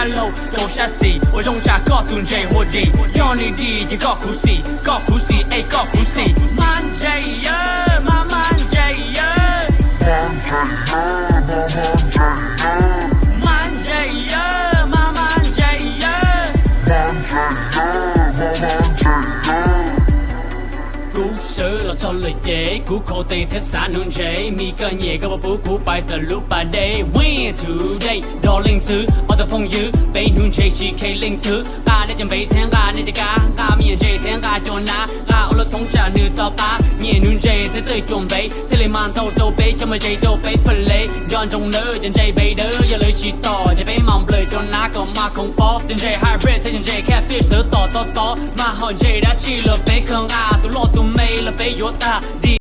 山路走下西，我用下高tun这火地，用你地就高苦西，高苦西哎高苦西，慢这呀，慢慢这呀，慢这呀，慢慢这呀。กูเสือเราทะเลเย่กูโคเตเทสานุนเจมีกันเย่ก็ว่าปูกูไปแต่ลุปาเดย์ Win today ดอลลิงซื้อเอาแต่พงยื้อไปนุนเจชีเคลิงถือกาได้จำไปแทงกาในจะกากามีเจแทงกาจนนะกาเอาละทงจานือต่อปาเนี่ยนุนเจเธอใจจมไปเทเลมันโตโตไปจะมาเจโตไปเฟลเลยย้อนจงเนื้อจนใจไปเด้ออย่าเลยชีต่อจะไปมองเลยจนน้าก็มาคงปอจนใจไฮบริดจนใจแค่ฟิชเธอต่อมาหอนเจได้ชีเลยไปข้างอาตัวโลดตัวไม่ละไปโยตาดี